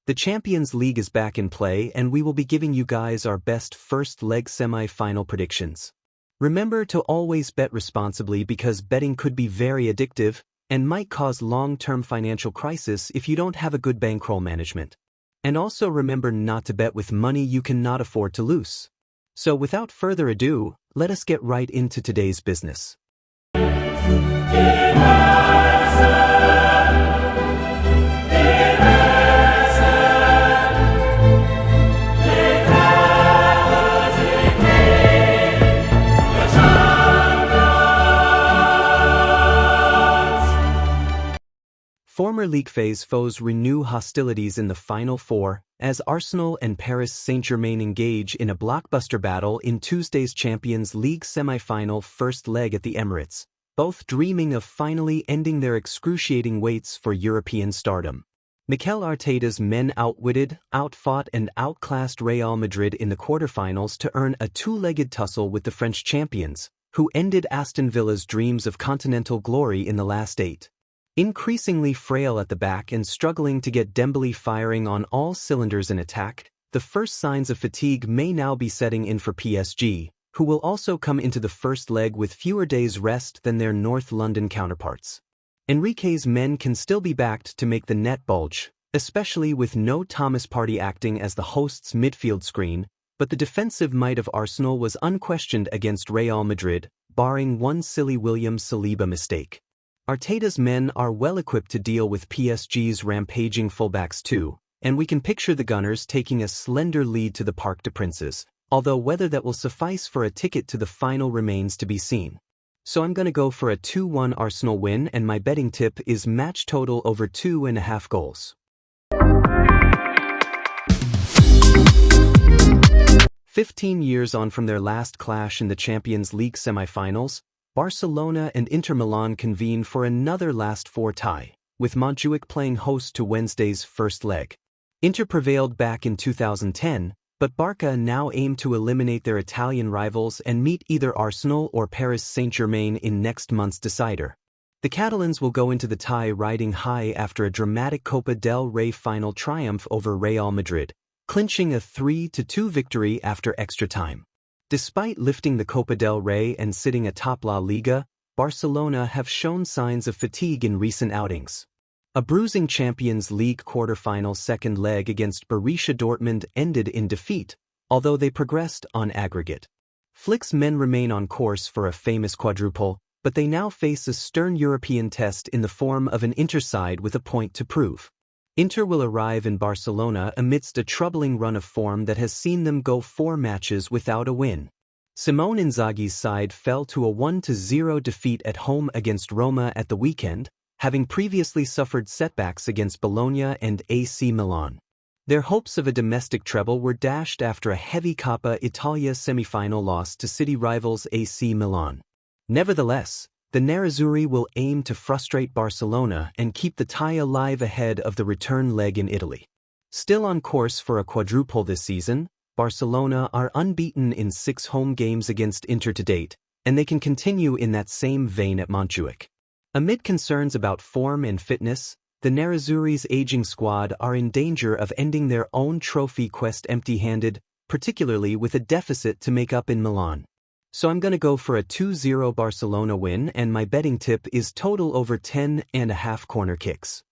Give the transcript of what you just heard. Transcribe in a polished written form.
The Champions League is back in play and we will be giving you guys our best first leg semi-final predictions. Remember to always bet responsibly because betting could be very addictive and might cause long-term financial crisis if you don't have a good bankroll management. And also remember not to bet with money you cannot afford to lose. So without further ado, let us get right into today's business. Former league phase foes renew hostilities in the Final Four as Arsenal and Paris Saint-Germain engage in a blockbuster battle in Tuesday's Champions League semi-final first leg at the Emirates, both dreaming of finally ending their excruciating waits for European stardom. Mikel Arteta's men outwitted, outfought and outclassed Real Madrid in the quarterfinals to earn a two-legged tussle with the French champions, who ended Aston Villa's dreams of continental glory in the last eight. Increasingly frail at the back and struggling to get Dembélé firing on all cylinders in attack, the first signs of fatigue may now be setting in for PSG, who will also come into the first leg with fewer days rest than their North London counterparts. Enrique's men can still be backed to make the net bulge, especially with no Thomas Partey acting as the host's midfield screen, but the defensive might of Arsenal was unquestioned against Real Madrid, barring one silly William Saliba mistake. Arteta's men are well equipped to deal with PSG's rampaging fullbacks too, and we can picture the Gunners taking a slender lead to the Parc des Princes, although whether that will suffice for a ticket to the final remains to be seen. So I'm gonna go for a 2-1 Arsenal win and my betting tip is match total over 2.5 goals. "15 years on from their last clash in the Champions League semi-finals, Barcelona and Inter Milan convene for another last four tie, with Montjuic playing host to Wednesday's first leg. Inter prevailed back in 2010, but Barca now aim to eliminate their Italian rivals and meet either Arsenal or Paris Saint-Germain in next month's decider. The Catalans will go into the tie riding high after a dramatic Copa del Rey final triumph over Real Madrid, clinching a 3-2 victory after extra time. Despite lifting the Copa del Rey and sitting atop La Liga, Barcelona have shown signs of fatigue in recent outings. A bruising Champions League quarter-final second leg against Borussia Dortmund ended in defeat, although they progressed on aggregate. Flick's men remain on course for a famous quadruple, but they now face a stern European test in the form of an Inter side with a point to prove. Inter will arrive in Barcelona amidst a troubling run of form that has seen them go 4 matches without a win. Simone Inzaghi's side fell to a 1-0 defeat at home against Roma at the weekend, having previously suffered setbacks against Bologna and AC Milan. Their hopes of a domestic treble were dashed after a heavy Coppa Italia semi-final loss to city rivals AC Milan. Nevertheless, the Nerazzurri will aim to frustrate Barcelona and keep the tie alive ahead of the return leg in Italy. Still on course for a quadruple this season, Barcelona are unbeaten in 6 home games against Inter to date, and they can continue in that same vein at Montjuic. Amid concerns about form and fitness, the Nerazzurri's aging squad are in danger of ending their own trophy quest empty-handed, particularly with a deficit to make up in Milan. So I'm gonna go for a 2-0 Barcelona win and my betting tip is total over 10.5 corner kicks.